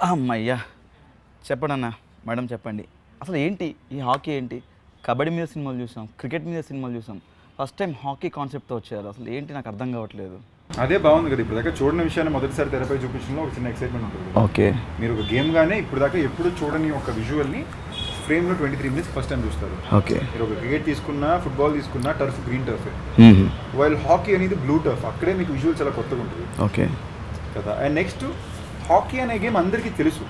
అమ్మయ్యా చెప్పండి అన్న మేడం చెప్పండి అసలు ఏంటి ఈ హాకీ ఏంటి కబడ్డీ మీద సినిమాలు చూసాం క్రికెట్ మీద సినిమాలు చూసాం ఫస్ట్ టైం హాకీ కాన్సెప్ట్తో వచ్చారు అసలు ఏంటి నాకు అర్థం కావట్లేదు అదే బాగుంది కదా ఇప్పుడు దాకా చూడని విషయాన్ని మొదటిసారి తెరపై చూపించడంలో ఒక చిన్న ఎక్సైట్మెంట్ ఉంటుంది. ఓకే మీరు ఒక గేమ్ గానే ఇప్పుడు దాకా ఎప్పుడు చూడని ఒక విజువల్ని ఫ్రేమ్లో 23 minutes ఫస్ట్ టైం చూస్తారు. ఓకే మీరు ఒక క్రికెట్ తీసుకున్నా ఫుట్బాల్ తీసుకున్నా turf green turf, while hockey అనేది బ్లూ టర్ఫ్, అక్కడే మీకు విజువల్ చాలా కొత్తగా ఉంటుంది. ఓకే కదా. అండ్ నెక్స్ట్ హాకీ అనే గేమ్ అందరికీ తెలుసు,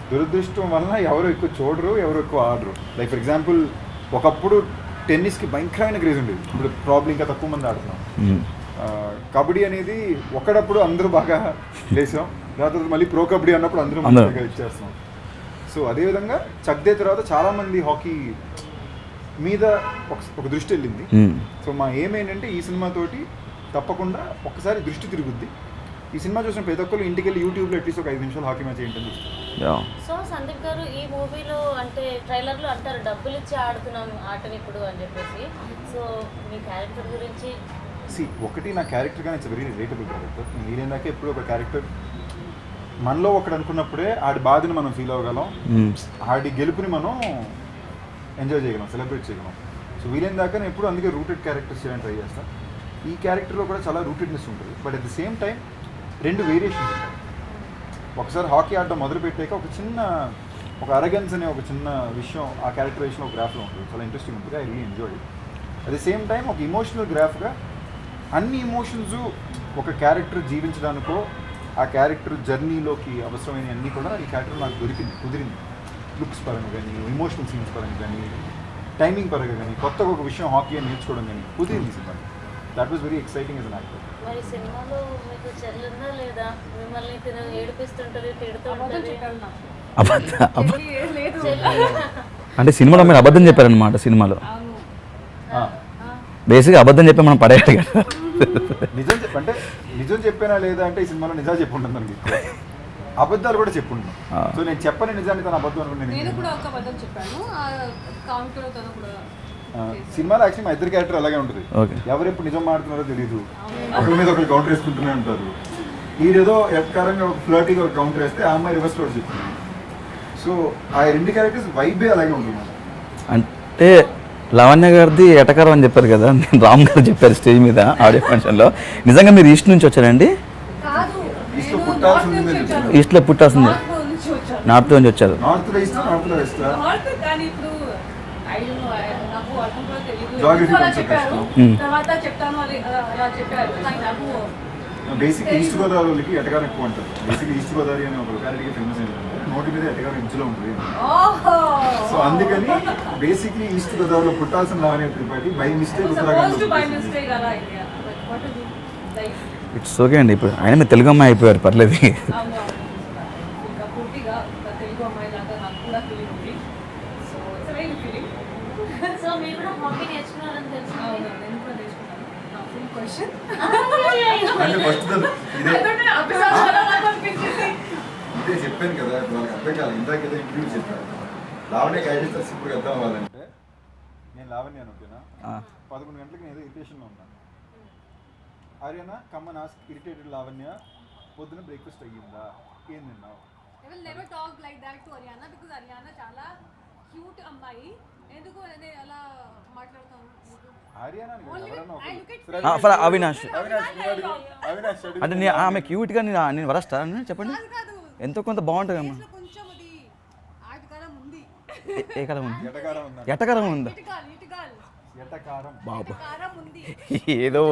దురదృష్టం వలన ఎవరు ఎక్కువ చూడరు, ఎవరు ఎక్కువ ఆడరు. లైక్ ఫర్ ఎగ్జాంపుల్ ఒకప్పుడు టెన్నిస్కి భయంకరమైన క్రేజ్ ఉండేది, ఇప్పుడు ప్రాబ్లం ఇంకా తక్కువ మంది ఆడుతున్నాం. కబడ్డీ అనేది ఒకడప్పుడు అందరూ బాగా వేసాం, దాని తర్వాత మళ్ళీ ప్రో కబడ్డీ అన్నప్పుడు అందరూ మంచిగా ఇచ్చేస్తున్నాం. సో అదేవిధంగా చక్దే తర్వాత చాలామంది హాకీ మీద ఒక దృష్టి వెళ్ళింది. సో మా ఏమేంటంటే ఈ సినిమాతోటి తప్పకుండా ఒక్కసారి దృష్టి తిరుగుద్ది. ఈ సినిమా చూసిన ప్రతి ఒక్కరు ఇంటికి వెళ్ళి యూట్యూబ్లో అట్లీస్ట్ ఒక 5 నిమిషాలు హాకీ మ్యాచ్ ఏంటని చూస్తారు. సో సందీప్ గారు ఈ మూవీలో అంటే ట్రైలర్లో అంటారు డబ్బులు ఇచ్చి ఆడుతున్నాం ఆటని ఇప్పుడు అని చెప్పేసి, సో మీ క్యారెక్టర్ గురించి ఒకటి నా క్యారెక్టర్ కానీ ఇట్స్ వెరీ రిలేటబుల్ క్యారెక్టర్. వీలైనాక ఎప్పుడు ఒక క్యారెక్టర్ మనలో ఒకటి అనుకున్నప్పుడే ఆడి బాధని మనం ఫీల్ అవ్వగలం, ఆడి గెలుపుని మనం ఎంజాయ్ చేయగలం, సెలబ్రేట్ చేయగలం. సో వీలైన దాకా నేను ఎప్పుడు అందుకే రూటెడ్ క్యారెక్టర్స్ చేయడానికి ట్రై చేస్తాను. ఈ క్యారెక్టర్లో కూడా చాలా రూటెడ్నెస్ ఉంటుంది, but at the same time 2 variations ఉంటాయి. ఒకసారి హాకీ ఆడటం మొదలుపెట్టాక ఒక అరగెన్స్ అనే ఒక చిన్న విషయం ఆ క్యారెక్టరైజేషన్ ఒక గ్రాఫ్లో ఉంటుంది, చాలా ఇంట్రెస్టింగ్ ఉంటుంది. I really enjoy. At the same time ఒక ఇమోషనల్ గ్రాఫ్గా అన్ని ఇమోషన్స్ ఒక క్యారెక్టర్ జీవించడానికో ఆ క్యారెక్టర్ జర్నీలోకి అవసరమైన అన్నీ కూడా ఈ క్యారెక్టర్ నాకు కుదిరింది. లుక్స్ పరంగా కానీ, ఎమోషనల్ సీన్స్ పరంగా కానీ, టైమింగ్ పరంగా కానీ, కొత్తగా ఒక విషయం హాకీ అని నేర్చుకోవడం కానీ కుదిరింది cinema. That was very exciting as an actor. మరి సినిమాలో మీకు చెల్లుందా లేదా? మిమ్మల్ని ఏడిపిస్తుంటుంది, తిడుతుంటుంది. అంటే సినిమాలో మీరు అబద్ధం చెప్పారనమాట. సినిమాలో బేసిక్గా అబద్ధం చెప్పి మనం పడేయాలి కదా. నిజం చెప్పానా లేదా అంటే ఈ సినిమాలో నిజాలు చెప్పుంటుంది మనకి, అబద్ధాలు కూడా చెప్పుంటాను. సో నేను చెప్పని నిజాన్ని తన అబద్ధం అనుకుంటున్నాను. సినిమాలో యాక్చువల్లీ మా ఇద్దరు క్యారెక్టర్ అలాగే ఉంటుంది. ఎవరు ఎప్పుడు నిజం మాడుతున్నారో తెలియదు, ఒకరి మీద ఒకరు కౌంటర్ వేసుకుంటూనే ఉంటారు. ఈడేదో ఎక్కరంగా ఒక ఫ్లర్టీగా ఒక కౌంటర్ వేస్తే ఆ అమ్మాయి రివర్స్ ఫ్లోర్ చెప్తుంది. సో ఆ 2 క్యారెక్టర్స్ వైబే అలాగే ఉంటుంది. అంటే లావణ్య గారిది ఎటకారం అని చెప్పారు కదా, నేను రామ్ గారు చెప్పారు స్టేజ్ మీద ఆడియో ఫంక్షన్లో. నిజంగా మీరు ఈస్ట్ నుంచి వచ్చారండి? ఈస్ట్లో పుట్టాల్సింది, నార్త్ నుంచి వచ్చారు. బేసిక్ ఈస్ట్ గోదావరికి ఎటకారం ఎక్కువ అంటారు. బేసిక్ ఈస్ట్ గోదావరి అనే ఒక లొకాలిటీకి ఫేమస్ ఏంటంటే నోటి మీద ఎటకారం ఇంచులో ఉంటుంది. సో అందుకని బేసిక్లీ ఈస్ట్ గోదావరిలో పుట్టాల్సిన Lavanya Tripathi by mistake it's okay అండి. ఇప్పుడు ఆయన మీరు తెలుగు అమ్మాయి అయిపోయారు, పర్లేదు. సో మీరు కూడా హాకీ నేర్చుకున్నారని తెలుసు. ఇదే చెప్పాను కదా, వాళ్ళకి అర్థం కాదు. ఇందాక ఏదో ఇంటర్వ్యూ చెప్పాను, లావణ్య క్యారెక్టర్స్ ఇప్పుడు అర్థం అవ్వాలంటే నేను లావణ్య ఓకేనా 11 గంటలకు నేను ఏదో ఇరిటేషన్లో ఉన్నాను. ఆర్యనా కమ్మన్ ఆస్క్ ఇరిటేటెడ్ లావణ్య, పొద్దున బ్రేక్ఫాస్ట్ అయ్యిందా, ఏం తిన్నావు? I will never talk like that to Ariana because Ariana చాలా క్యూట్ అమ్మాయి. ఎందుకు నేను అలా మాట్లాడతాను? అవినాష్ అంటే ఆమె క్యూట్గా నేను వరస్తా చెప్పండి, ఎంతో కొంత బాగుంటుంది అమ్మా. ఎటకారం ఉందా? బాబు ఏదో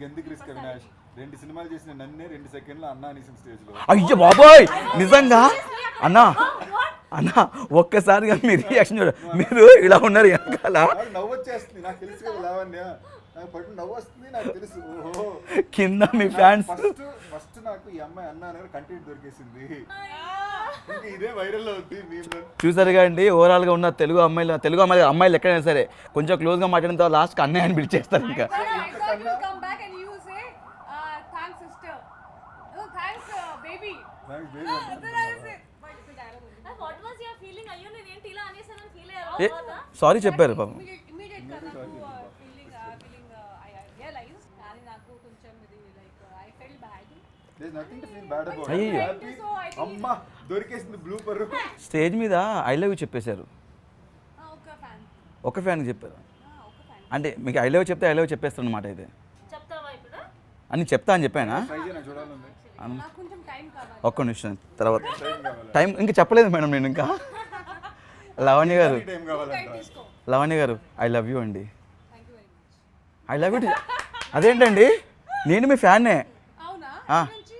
ఎందుకు రిస్క్ అవినాష్? 2 సినిమాలు చేసిన నన్నే 2 సెకండ్లు అన్నా అనేసిన స్టేజ్ లో. అయ్యో బాబోయ్, నిజంగా అన్నా అన్నా ఒక్కసారిగా మీ రియాక్షన్ చూడ, మీరు ఇలా ఉన్నారు వెనకాల. నవ్వు వచ్చేస్తుంది, నాకు తెలుసు కదా లావణ్య, నాకు పట్టు నవ్వు వస్తుంది, నాకు తెలుసు. ఓహో కింద మీ ఫ్యాన్స్ ఫస్ట్ నాకు ఈ అమ్మాయి అన్నా అనేది కంటెంట్ దొరికేసింది, ఇదే వైరల్ అవుతుంది. చూసారుగా అండి, ఓవరాల్గా ఉన్న తెలుగు అమ్మాయిలు ఎక్కడైనా సరే కొంచెం క్లోజ్గా మాట్లాడిన తర్వాత లాస్ట్కి అన్నయ్య అని పిలిచేస్తారు. ఇంకా సారీ చెప్పారు పాపం. There's nothing to feel bad about. అయ్యో. Happy. అమ్మా దొరికేసింది బ్లూపర్. స్టేజ్ మీద ఐ లవ్ యూ చెప్పేశారు, ఒక ఫ్యాన్ ఒక ఫ్యాన్కి చెప్పారు. ఒక ఫ్యాన్ అంటే మీకు ఐ లవ్ చెప్తే ఐ లవ్ చెప్పేస్తాను అనమాట అయితే చెప్తావా ఇప్పుడు? అని చెప్తా అని చెప్పానా? ట్రై చేయ నాకు చూడాలండి. నాకు కొంచెం టైం కావాలి. ఒక్క నిమిషం తర్వాత టైం ఇంకా చెప్పలేదు మేడం నేను ఇంకా. లవణ్య గారు, టైం కావాలంట. తీసుకో. లవణ్య గారు ఐ లవ్ యూ అండి. Thank you very much. I love you. అదేంటండి నేను మీ ఫ్యాన్నే. అవునా? ఆ. నుంచి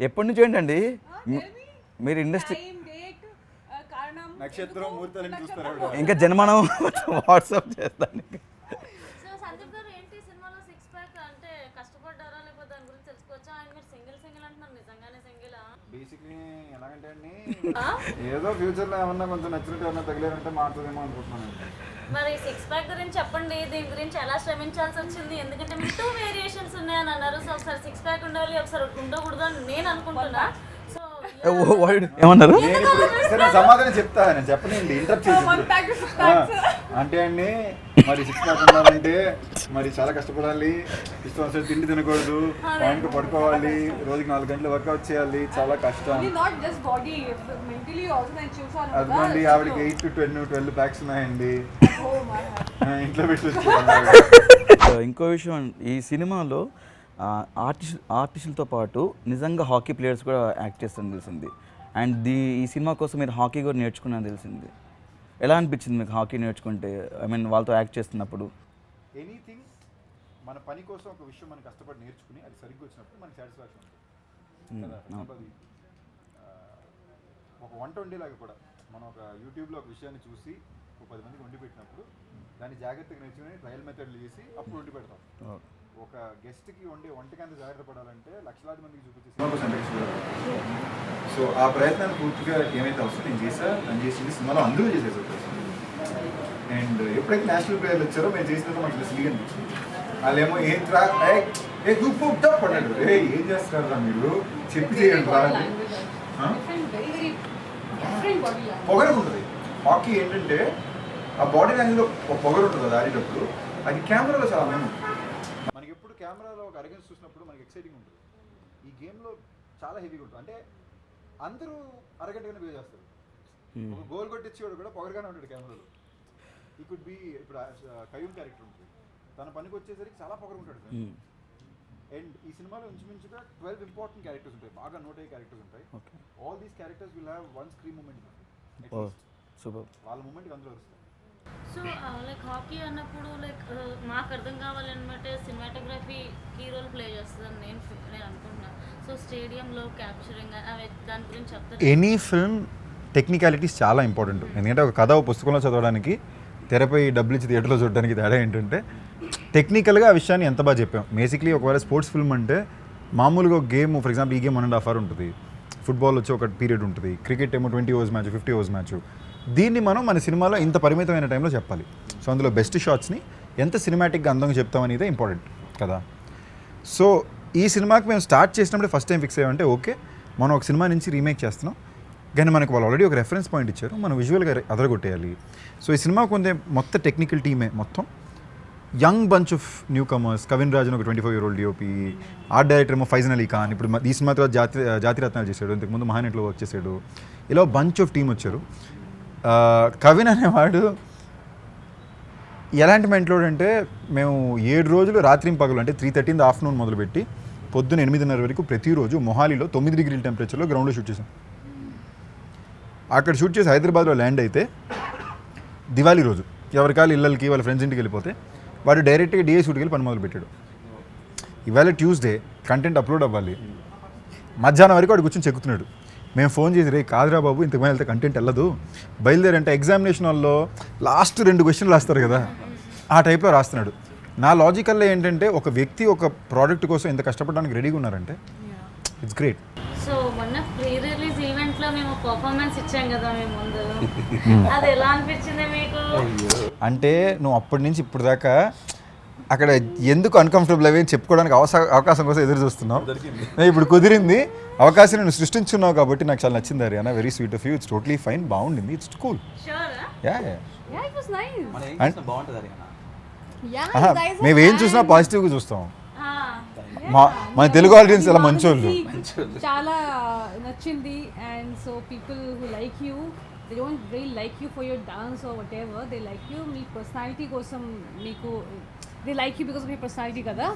ఎప్పటి నుంచి ఏంటండి మీరు ఇండస్ట్రీ టైం డేట్ కారణం నక్షత్రం ముహూర్తాలను చూస్తారు ఆవిడ. ఇంకా జన్మనం వాట్సాప్ చేస్తాను. సో సందీప్ గారు ఏంటి సినిమాలో సిక్స్ ప్యాక్ అంటే కష్టపడ్డారా లేకపోతే దాని గురించి తెలుసుకోవచ్చా? అండ్ మీరు సింగిల్ అంటున్నారు, నిజంగానే సింగిలా? బేసిక్లీ ఎలాగంటే అండి ఏదో ఫ్యూచర్లో ఏమన్నా కొంచెం నచ్చినట్టు ఏమన్నా తగిలేదంటే మారుతుందేమో అనుకుంటున్నాను. మరి సిక్స్ ప్యాక్ గురించి చెప్పండి, దీని గురించి ఎలా శ్రమించాల్సి వచ్చింది? ఎందుకంటే మీరు 2 వేరియేషన్స్ ఉన్నాయని అన్నారు. సో ఒకసారి సిక్స్ ప్యాక్ ఉండాలి, ఒకసారి ఉండకూడదు అని నేను అనుకుంటున్నా. సో ఏమన్నారు? నేను ఇప్పుడు సరే సమాధానం చెప్తా, నేను చెప్పనండి ఇంటరప్ట్ One pack చేసి to six packs. అంటే అండి మరి 6 ప్యాక్ ఉండాలంటే మరి చాలా కష్టపడాలి, ఇష్టం వచ్చిన తిండి తినకూడదు, పాయింట్ పడుకోవాలి, రోజుకి 4 గంటలు వర్కౌట్ చేయాలి, చాలా కష్టం. Only not just body, mentally also నేను చూసాను. అదిగోండి ఆవిడకి 8 to 12 ప్యాక్స్ ఉన్నాయండి. Oh my God. ఇంట్లో పెట్టి వచ్చి ఇంకో విషయం, ఈ సినిమాలో ఆర్టిస్టులతో పాటు నిజంగా హాకీ ప్లేయర్స్ కూడా యాక్ట్ చేస్తారని తెలిసింది. అండ్ ఈ సినిమా కోసం మీరు హాకీ కూడా నేర్చుకున్నారని తెలిసింది. ఎలా అనిపించింది మీకు హాకీ నేర్చుకుంటే? ఐ మీన్ వాళ్ళతో యాక్ట్ చేస్తున్నప్పుడు. ఎనీథింగ్ మన పని కోసం ఒక విషయం మనం కష్టపడి నేర్చుకుని అది సరిగ్గా వచ్చినప్పుడు మనకి సాటిస్ఫాక్షన్ ఉంటుంది కదా. అది ఒక వంట వండేలాగా కూడా మనం ఒక యూట్యూబ్లో ఒక విషయాన్ని చూసి ఒక 10 మందికి వండి పెట్టినప్పుడు దాన్ని జాగ్రత్తగా నేర్చుకుని ట్రయల్ మెథడ్లు చేసి అప్పుడు వండి పెడతాం. ఒక గెస్ట్కి వండే వంటకాన్ని జాగ్రత్త పడాలంటే లక్షలాది మందికి చూపించేసి సో ఆ ప్రయత్నాన్ని పూర్తిగా ఏమైతే అవసరం నేను చేసింది సినిమాలో అందరూ చేసేసారు. అండ్ ఎప్పుడైతే నేషనల్ ప్లేయర్లు వచ్చారో మేము చేసినప్పుడు మాకు సిలిగా అనిపించింది. వాళ్ళేమో ఏం రా పడ్డాడు, ఏం చేస్తారా మీరు చెప్పి చేయండి రా అని. పొగరు ఉంటుంది హాకీ ఏంటంటే ఆ బాడీ లాంగ్వేజ్లో ఒక పొగరు ఉంటుంది అది ఆడేటప్పుడు, అది కెమెరాలో చాలా మేము మనకి ఎప్పుడు కెమెరాలో ఒక అరగెన్స్ చూసినప్పుడు మనకి ఎక్సైటింగ్ ఉంటుంది. ఈ గేమ్లో చాలా హెవీగా ఉంటుంది. అంటే అందరూ అరగంటగానే బిహేవ్ చేస్తారు. ఒక గోల్ కొట్టించేవాడు కూడా పొగరుగానే ఉంటాడు కెమెరాలో. ఈ కుడ్ బి ఇప్పుడు కయూమ్ క్యారెక్టర్ ఉంటుంది, తన పనికి వచ్చేసరికి చాలా పొగరు ఉంటాడు. అండ్ ఈ సినిమాలో ఇంచుమించుగా 12 ఇంపార్టెంట్ క్యారెక్టర్స్ ఉంటాయి, బాగా నోట్ అయ్యే క్యారెక్టర్స్ ఉంటాయి. All these characters will have one screen moment. Super. వాళ్ళ మూమెంట్కి అందులో వస్తారు. సో లైక్ హాకీ అన్నప్పుడు లైక్ మాకు అర్థం కావాలన్నమాట సినిమాటోగ్రఫీ కీ రోల్ ప్లే చేస్తుందని నేను అనుకుంటున్నాను. సో స్టేడియంలో క్యాప్చరింగ్ అవి దాని గురించి చెప్తారు. ఎనీ ఫిల్మ్ టెక్నికాలిటీస్ చాలా ఇంపార్టెంట్. ఎందుకంటే ఒక కథ ఒక పుస్తకంలో చదవడానికి తెరపై డబ్బులు ఇచ్చి థియేటర్లో చూడడానికి తేడా ఏంటంటే టెక్నికల్గా ఆ విషయాన్ని ఎంత బాగా చెప్పాం. బేసిక్లీ ఒకవేళ స్పోర్ట్స్ ఫిల్మ్ అంటే మామూలుగా ఒక గేమ్, ఫర్ ఎగ్జాంపుల్ ఈ గేమ్ 1.5 hours ఉంటుంది, ఫుట్బాల్ వచ్చి ఒక పీరియడ్ ఉంటుంది, క్రికెట్ ఏమో 20 overs మ్యాచ్, 50 overs మ్యాచ్. దీన్ని మనం మన సినిమాలో ఇంత పరిమితమైన టైంలో చెప్పాలి. సో అందులో బెస్ట్ షాట్స్ని ఎంత సినిమాటిక్గా అందంగా చెప్తామనేదే ఇంపార్టెంట్ కదా. సో ఈ సినిమాకి మేము స్టార్ట్ చేసినప్పుడే ఫస్ట్ టైం ఫిక్స్ అయ్యామంటే ఓకే మనం ఒక సినిమా నుంచి రీమేక్ చేస్తున్నాం, కానీ మనకు వాళ్ళు ఆల్రెడీ ఒక రెఫరెన్స్ పాయింట్ ఇచ్చారు, మనం విజువల్గా అదరగొట్టేయాలి. సో ఈ సినిమా కొంచెం మొత్తం టెక్నికల్ టీమే, మొత్తం young bunch of new comers. Kavin Rajan ఒక 24-year-old DOP, ఆర్ట్ డైరెక్టర్ ఏమో ఫైజన్ అలీ ఖాన్, ఇప్పుడు ఈ సినిమా తర్వాత జాతిరత్నాలు చేశాడు, ఇంతకుముందు మహానటిలో వర్క్ చేశాడు. ఇలా బంచ్ ఆఫ్ టీం వచ్చారు. కవిన్ అనేవాడు ఎలాంటి మెంట్లోడు అంటే మేము 7 రోజులు రాత్రి పగలు అంటే 3:30 ఆఫ్టర్నూన్ మొదలుపెట్టి పొద్దున్న 8:30 వరకు ప్రతిరోజు మొహాలీలో 9 degrees టెంపరేచర్లో గ్రౌండ్లో షూట్ చేసాం. అక్కడ షూట్ చేసి హైదరాబాద్లో ల్యాండ్ అయితే దివాళీ రోజు ఎవరికాలు ఇళ్ళకి వాళ్ళ ఫ్రెండ్స్ ఇంటికి వెళ్ళిపోతే వాడు డైరెక్ట్గా డిఏ షూట్కి వెళ్ళి పని మొదలు పెట్టాడు. ఇవాళ ట్యూస్డే కంటెంట్ అప్లోడ్ అవ్వాలి, మధ్యాహ్నం వరకు వాడు కూర్చొని చెక్కుతున్నాడు. మేము ఫోన్ చేసి రే కాదురా బాబు ఇంతకు వెళ్తే కంటెంట్ వెళ్ళదు బయలుదేరంటే ఎగ్జామినేషన్ హాల్లో లాస్ట్ 2 questions రాస్తారు కదా ఆ టైప్లో రాస్తున్నాడు. నా లాజికల్లో ఏంటంటే ఒక వ్యక్తి ఒక ప్రోడక్ట్ కోసం ఎంత కష్టపడడానికి రెడీగా ఉన్నారంటే ఇట్స్ గ్రేట్. సో మొన్న ప్రీ రిలీజ్ ఈవెంట్లో మేము పర్ఫార్మెన్స్ ఇచ్చాం కదా మేము ముందు, అది ఎలా అనిపించింది మీకు? అంటే నువ్వు అప్పటి నుంచి ఇప్పుడు దాకా అక్కడ ఎందుకు అన్కంఫర్టబుల్ అవి చెప్పుకోవడానికి అవకాశం కోసం ఎదురు చూస్తున్నావు, ఇప్పుడు కుదిరింది అవకాశం నేను సృష్టించున్నావు కాబట్టి నాకు చాలా నచ్చింది. అరే అన్న very sweet of you, it's totally fine, బాగుండింది, it's cool. Yeah, it was nice. బాగుంటుంది. Yeah, you guys మేము ఏం చూసినా పాజిటివ్గా చూస్తాం. మన తెలుగు ఆడియన్స్ చాలా మంచోళ్ళు. చాలా నచ్చింది. And so people who like you, they don't real like you for your dance or what ever, they like you me personality కోసం. మీకు they like you because of me personality కదా.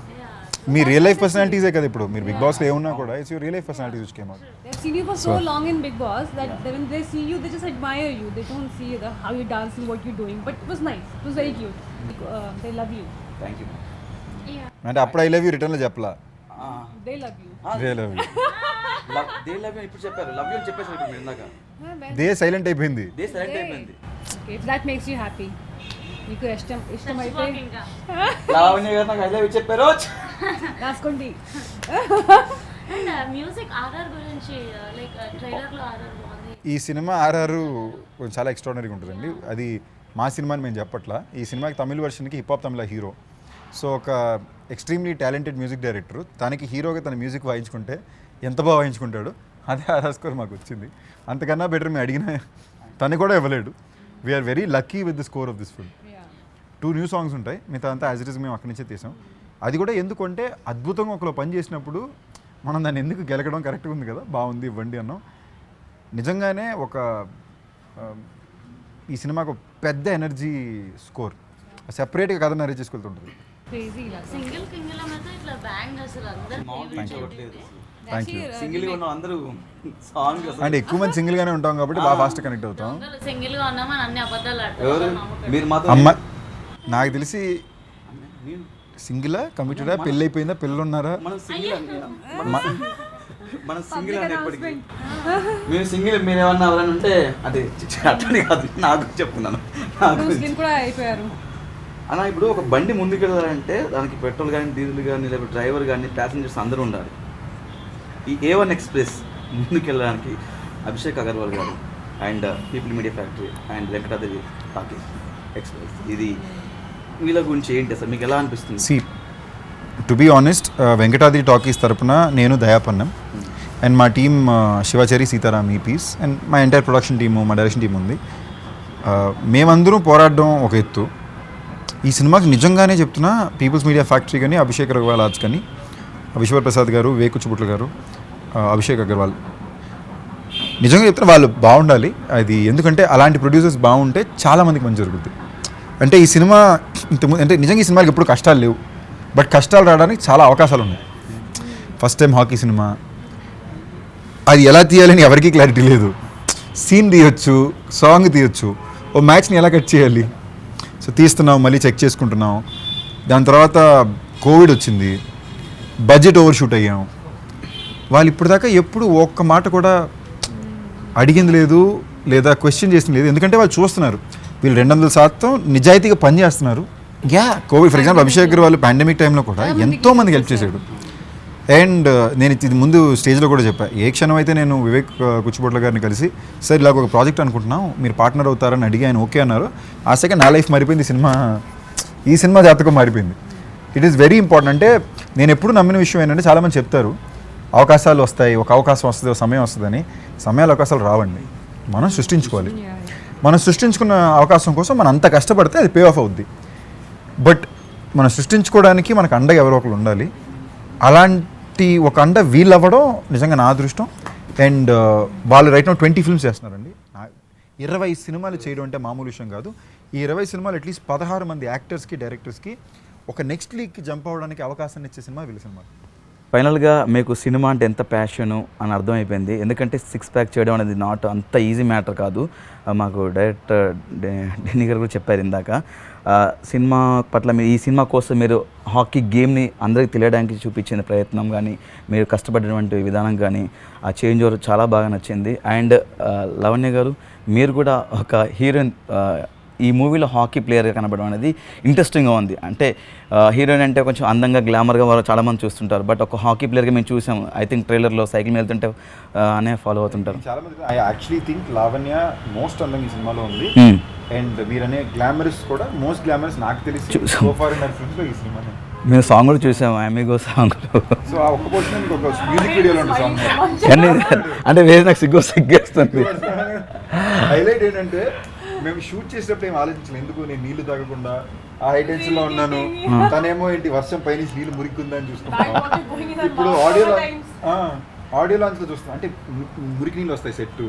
మీ రియల్ లైఫ్ పర్సనాలిటీసే కదా ఇప్పుడు మీరు big బాస్లో ఏమున్నా కూడా it's your real life personalities which came out. They've seen you for so long in Big Boss that when they see you, they just admire you. They don't see how you dance and what you're doing. But it was nice. It was very cute. They love you. Thank you. అంటే అప్పుడు I love you రిటర్న్లో చెప్పలా, They love you. They love you, they love you ఇప్పుడు చెప్పారు, love you అని చెప్పేసి ఇప్పుడు ఇందాక దే సైలెంట్ అయిపోయింది. దే సెలెక్ట్ అయిపోయింది. Okay, if that makes you happy. మీకు ఇష్టమైతే ఇంకా లావణ్య గారు నాకు ఐ లవ్ యూ చెప్పారు. రాసుకోండి. అండ్ మ్యూజిక్ ఆర్ఆర్ గురించి లైక్ ట్రైలర్లో ఆర్ఆర్ బాగుంది. ఈ సినిమా ఆర్ఆర్ చాలా ఎక్స్ట్రాడినరీగా ఉంటుందండి. అది మా సినిమా అని మేము చెప్పట్లా. ఈ సినిమాకి తమిళ వర్షన్కి హిప్ హాప్ తమిళ హీరో. సో ఒక ఎక్స్ట్రీమ్లీ టాలెంటెడ్ మ్యూజిక్ డైరెక్టర్ తనకి హీరోగా తన మ్యూజిక్ వాయించుకుంటే ఎంత బాగా వాయించుకుంటాడు, అదే ఆర్ఆర్ స్కోర్ మాకు వచ్చింది. అంతకన్నా బెటర్ మేము అడిగిన తను కూడా ఇవ్వలేడు. We're very lucky with the score of this film. 2 new songs ఉంటాయి, మిగతా అంతా యాజ్ ఇట్ ఈస్ మేము అక్కడి నుంచే తీసాం. అది కూడా ఎందుకంటే అద్భుతంగా ఒకలో పని చేసినప్పుడు మనం దాన్ని ఎందుకు గెలకడం కరెక్ట్గా ఉంది కదా, బాగుంది ఇవ్వండి అన్నాం. నిజంగానే ఒక ఈ సినిమాకు పెద్ద ఎనర్జీ స్కోర్, సెపరేట్గా కథ నరేట్ చేసుకెళ్తుంటుంది. Crazy. సింగిల్ అయితే ఇట్లా బ్యాంగ్ అసలు అందరూ సింగిల్ గా ఉన్న అందరూ సాంగ్ అంటే ఎక్కువ మంది సింగిల్గానే ఉంటాం కాబట్టి బాగా ఫాస్ట్ కనెక్ట్ అవుతాం. సింగిల్ గా ఉన్నామని అన్ని అబద్ధాలు ఎవరు ఆడతారు. మీరు మాత్రం అమ్మ నాకు తెలిసి సింగిలా కమిటెడా, పెళ్ళి అయిపోయిందా, పిల్లలు ఉన్నారా? మనం సింగిల్ మనం సింగిల్ అంటే ఎప్పటికీ మేము సింగిల్. మీరు ఏమన్నా ఎవరైనా ఉంటే అదే అట్లని కాదు, నాకు చెప్తున్నాను. కూడా అయిపోయారు అన్న ఇప్పుడు ఒక బండి ముందుకు వెళ్ళాలంటే దానికి పెట్రోల్ కానీ డీజిల్ కానీ లేకపోతే డ్రైవర్ కానీ ప్యాసింజర్స్ అందరూ ఉండాలి. ఈ A1 ఎక్స్ప్రెస్ ముందుకు వెళ్ళడానికి అభిషేక్ అగర్వాల్ గారు and People Media Factory and Venkatadri Talkies Express, ఇది వీళ్ళ గురించి ఏంటి అసలు మీకు ఎలా అనిపిస్తుంది? సి to be honest, Venkatadri Talkies తరపున నేను దయాపన్నం అండ్ మా టీమ్ శివాచారి సీతారాం ఈపీస్ అండ్ మా ఎంటైర్ ప్రొడక్షన్ టీము, మా డైరెక్షన్ టీం ఉంది. మేమందరం పోరాడడం ఒక ఎత్తు. ఈ సినిమాకి నిజంగానే చెప్తున్నా, పీపుల్స్ మీడియా ఫ్యాక్టరీ కానీ, అభిషేక్ అగర్వాల్ ఆర్ట్స్ కానీ, విశ్వర్ ప్రసాద్ గారు, వేకుచుబుట్ల గారు, అభిషేక్ అగర్వాల్, నిజంగా చెప్తున్నా వాళ్ళు బాగుండాలి. అది ఎందుకంటే అలాంటి ప్రొడ్యూసర్స్ బాగుంటే చాలామందికి మంచి జరుగుతుంది. అంటే ఈ సినిమా అంటే నిజంగా ఈ సినిమాకి ఎప్పుడు కష్టాలు లేవు, బట్ కష్టాలు రావడానికి చాలా అవకాశాలు ఉన్నాయి. ఫస్ట్ టైం హాకీ సినిమా, అది ఎలా తీయాలని ఎవరికీ క్లారిటీ లేదు. సీన్ తీయొచ్చు, సాంగ్ తీయొచ్చు, ఓ మ్యాచ్ని ఎలా కట్ చేయాలి, సో తీస్తున్నాం, మళ్ళీ చెక్ చేసుకుంటున్నాం. దాని తర్వాత కోవిడ్ వచ్చింది, బడ్జెట్ ఓవర్ షూట్ అయ్యాం. వాళ్ళు ఇప్పటిదాకా ఎప్పుడు ఒక్క మాట కూడా అడిగింది లేదు, లేదా క్వశ్చన్ చేసింది లేదు. ఎందుకంటే వాళ్ళు చూస్తున్నారు వీళ్ళు 200% నిజాయితీగా పని చేస్తున్నారు. కోవిడ్ ఫర్ ఎగ్జాంపుల్ అభిషేక్ గారు వాళ్ళు పాండమిక్ టైంలో కూడా ఎంతోమందికి హెల్ప్ చేశాడు. అండ్ నేను ఇది ముందు స్టేజ్లో కూడా చెప్పాను, ఏ క్షణం అయితే నేను వివేక్ కుచ్చిబొట్ల గారిని కలిసి సార్ ఇలాగ ఒక ప్రాజెక్ట్ అనుకుంటున్నాం, మీరు పార్ట్నర్ అవుతారని అడిగి ఆయన ఓకే అన్నారు. ఆ సెకండ్ నా లైఫ్ మారిపోయింది, ఈ సినిమా జాతకం మారిపోయింది. It is very important. అంటే నేను ఎప్పుడు నమ్మిన విషయం ఏంటంటే, చాలామంది చెప్తారు అవకాశాలు వస్తాయి, ఒక అవకాశం వస్తుంది, ఒక సమయం వస్తుందని. సమయాలు అవకాశాలు రావండి, మనం సృష్టించుకోవాలి. మనం సృష్టించుకున్న అవకాశం కోసం మనం అంత కష్టపడితే అది పే ఆఫ్ అవుద్ది. బట్ మనం సృష్టించుకోవడానికి మనకు అండగా ఎవరో ఒకరు ఉండాలి. అలాంటి ఒక అండ వీళ్ళు అవ్వడం నిజంగా నా అదృష్టం. అండ్ వాళ్ళు రైట్ నౌ 20 ఫిల్మ్స్ చేస్తున్నారండి. 20 సినిమాలు చేయడం అంటే మామూలు విషయం కాదు. ఈ 20 సినిమాలు అట్లీస్ట్ 16 మంది యాక్టర్స్కి, డైరెక్టర్స్కి ఒక నెక్స్ట్ లీగ్కి జంప్ అవ్వడానికి అవకాశాన్ని ఇచ్చే సినిమా వీళ్ళ సినిమా. ఫైనల్గా మీకు సినిమా అంటే ఎంత ప్యాషను అని అర్థమైపోయింది. ఎందుకంటే 6 ప్యాక్ చేయడం అనేది నాట్ అంత ఈజీ మ్యాటర్ కాదు. మాకు డైరెక్టర్ డెన్నీ గారు కూడా చెప్పారు ఇందాక. సినిమా పట్ల మీరు ఈ సినిమా కోసం మీరు హాకీ గేమ్ని అందరికీ తెలియడానికి చూపించిన ప్రయత్నం కానీ, మీరు కష్టపడినటువంటి విధానం కానీ, ఆ చేంజ్ ఓవర్ చాలా బాగా నచ్చింది. అండ్ లవణ్య గారు, మీరు కూడా ఒక హీరోయిన్ ఈ మూవీలో హాకీ ప్లేయర్గా కనబడడం అనేది ఇంట్రెస్టింగ్గా ఉంది. అంటే హీరోయిన్ అంటే కొంచెం అందంగా గ్లామర్గా వాళ్ళు చాలామంది చూస్తుంటారు, బట్ ఒక హాకీ ప్లేయర్గా మేము చూసాం. ఐ థింక్ ట్రైలర్లో సైకిల్ మీద వెళ్తుంటే అనే ఫాలో అవుతుంటారు. చాలా మంది I actually think Lavanya most అందంగా ఈ సినిమాలో ఉంది. అండ్ మీరనే గ్లామరస్ కూడా మోస్ట్ గ్లామరస్ నాకు తెలిసి సో ఫార్ ఇన్ ఫిల్మ్స్లో ఈ సినిమానే. మేము సాంగ్ కూడా చూసాము, అమిగో సాంగ్. సో ఆ ఒక్క పోర్షన్ మీకు ఒక మ్యూజిక్ వీడియోలో ఉంటుంది సాంగ్. కానీ అంటే వేరే నాకు సిగ్గేస్తుంది. హైలైట్ ఏంటంటే మేము షూట్ చేసేటప్పుడు ఏం ఆలోచించలేదు, ఎందుకు నేను నీళ్లు తాగకుండా ఆ హై టెన్షన్ లో ఉన్నాను, తనేమో ఏంటి వర్షం పైన నీళ్ళు మురికిందని చూసుకుంటాను. ఇప్పుడు ఆడియో లాంచ్ లో చూస్తాం అంటే మురికి నీళ్ళు వస్తాయి సెట్,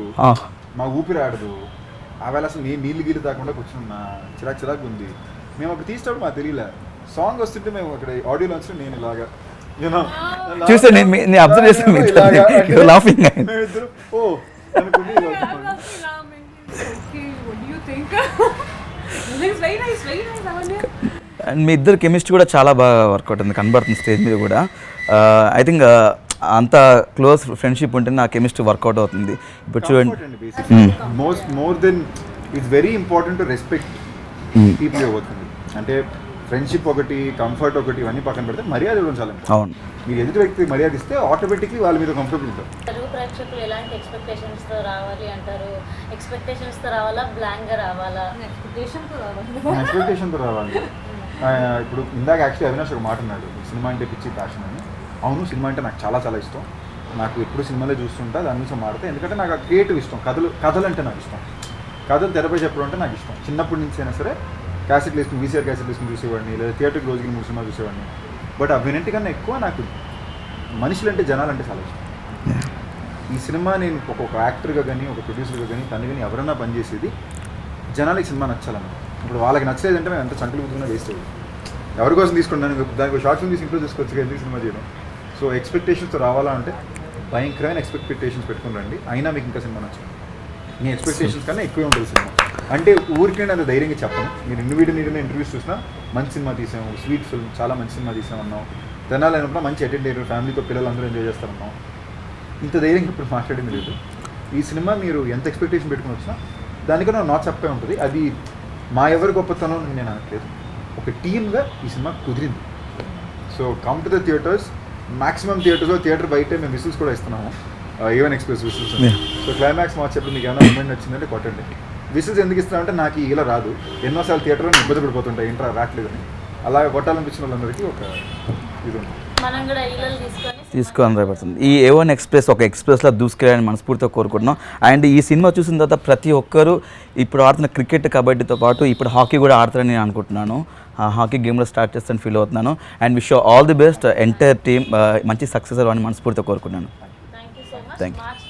మా ఊపిరి ఆడదు. ఆవేళ అసలు నేను నీళ్ళు గీళ్ళు తాకుండా కూర్చున్నా, చిరాకు ఉంది. మేము అప్పుడు తీసేటప్పుడు మాకు తెలియలే, సాంగ్ వస్తుంటే మేము అక్కడ ఆడియో లాంచ్ లో నేను ఇలాగా చూస్తే నేను అబ్జర్వ్ చేస్తాను లాఫింగ్ మేమిద్దరు ఓ అనుకుని అండ్ మీ ఇద్దరు కెమిస్ట్రీ కూడా చాలా బాగా వర్కౌట్ ఉంది, కనబడుతుంది స్టేజ్ మీద కూడా. ఐ థింక్ అంత క్లోజ్ ఫ్రెండ్షిప్ ఉంటేనే ఆ కెమిస్ట్రీ వర్కౌట్ అవుతుంది. ఇప్పుడు చూడండి, more than it's very important to respect people అవుతుంది. అంటే ఫ్రెండ్షిప్ ఒకటి, కంఫర్ట్ ఒకటి, ఇవన్నీ పక్కన పెడితే మర్యాద ఇవ్వడం చాలా important. అవును, మీరు ఎదుటి వ్యక్తికి మర్యాద ఇస్తే ఆటోమేటిక్లీ వాళ్ళ మీద కంఫర్టబుల్ ఉంటారు. తెలుగు ప్రేక్షకులు ఎలాంటి ఎక్స్పెక్టేషన్స్తో రావాలి అంటారు? ఎక్స్పెక్టేషన్స్తో రావాలా, బ్లాంక్గా రావాలా? ఎక్స్పెక్టేషన్తో రావాలి. ఇప్పుడు ఇందాక యాక్చువల్లీ అవినాష్ ఒక మాట అన్నాడు, సినిమా అంటే పిచ్చి ప్యాషన్ అని. అవును, సినిమా అంటే నాకు చాలా చాలా ఇష్టం. నాకు ఎప్పుడు సినిమాలో చూస్తుంటా, దాని నుంచి మాడితే, ఎందుకంటే నాకు ఆ క్రియేటివ్ ఇష్టం. కథలు అంటే నాకు ఇష్టం. కథలు తెరపై చెప్పడం అంటే నాకు ఇష్టం. చిన్నప్పటి నుంచి అయినా సరే క్యాసెట్ వేసుకుని, వీసీఆర్ క్యాసెట్ వేసుకుని చూసేవాడిని, లేదా థియేటర్కి రోజుకి 3 సినిమా చూసేవాడిని. బట్ అవినంటికన్నా ఎక్కువ నాకు మనుషులంటే, జనాలంటే చాలా ఇష్టం. ఈ సినిమా నేను ఒక యాక్టర్గా కానీ, ఒక ప్రొడ్యూసర్గా కానీ, తను కానీ ఎవరన్నా పనిచేసేది జనాలకి సినిమా నచ్చాలని. ఇప్పుడు వాళ్ళకి నచ్చలేదంటే మేము ఎంత చంకలు పుట్టుకున్నా వేస్ట్ అయ్యేది. ఎవరి కోసం తీసుకుంటాను, దానికి షార్ట్ ఫిల్మ్ తీసి ఇంట్లో చూసుకోవచ్చు, ఎందుకు సినిమా చేయడం. సో ఎక్స్పెక్టేషన్స్తో రావాలా అంటే భయంకరమైన ఎక్స్పెక్టేషన్స్ పెట్టుకుని రండి, అయినా మీకు ఇంకా సినిమా నచ్చదు. మీ ఎక్స్పెక్టేషన్స్ కన్నా ఎక్కువే ఉంటుంది సినిమా. అంటే ఊరికే అంత ధైర్యంగా చెప్పను. మీరు ఎన్ని ఇంటర్వ్యూస్ చూసినా మంచి సినిమా తీసాము, స్వీట్ ఫిల్మ్, చాలా మంచి సినిమా తీసామన్నాం, తెనాలి అయినప్పుడు మంచి అటెండ్ అయ్యారు, ఫ్యామిలీతో పిల్లలు అందరూ ఎంజాయ్ చేస్తారన్నాం. ఇంత ధైర్యంగా ఇప్పుడు మాట్లాడింది లేదు. ఈ సినిమా మీరు ఎంత ఎక్స్పెక్టేషన్ పెట్టుకుని వచ్చినా దానికన్నా నా చెప్పే ఉంటుంది. అది మా ఎవరి గొప్పతనం నేను అనట్లేదు, ఒక టీమ్గా ఈ సినిమా కుదిరింది. So come to the theatres. Maximum theatre బయటే మేము విసిల్స్ కూడా ఇస్తున్నాము, even express whistles. So climax మార్చేప్పుడు మీకు ఏమైనా మూమెంట్ వచ్చిందంటే కొట్టండి. విసిల్స్ ఎందుకు ఇస్తున్నామంటే నాకు ఇలా రాదు, ఎన్నోసార్లు థియేటర్లో ఇబ్బంది పడిపోతుంటాయి, ఇంట్రా రావట్లేదని. అలాగే కొట్టాలనిపించిన వాళ్ళందరికీ ఒక ఇది ఉంది. మనం కూడా ఈలలు తీసుకొని రాబడుతుంది. ఈ A1 ఎక్స్ప్రెస్ ఒక ఎక్స్ప్రెస్లో దూసుకెళ్ళాలని మనస్ఫూర్తిగా కోరుకుంటున్నాం. అండ్ ఈ సినిమా చూసిన తర్వాత ప్రతి ఒక్కరూ ఇప్పుడు ఆడుతున్న క్రికెట్, కబడ్డీతో పాటు ఇప్పుడు హాకీ కూడా ఆడతారని నేను అనుకుంటున్నాను. ఆ హాకీ గేమ్లో స్టార్ట్ చేస్తాను ఫీల్ అవుతున్నాను. And wish all the best, entire team మంచి సక్సెస్ అని మనస్ఫూర్తిగా కోరుకుంటున్నాను. Thank you so much. Thank you.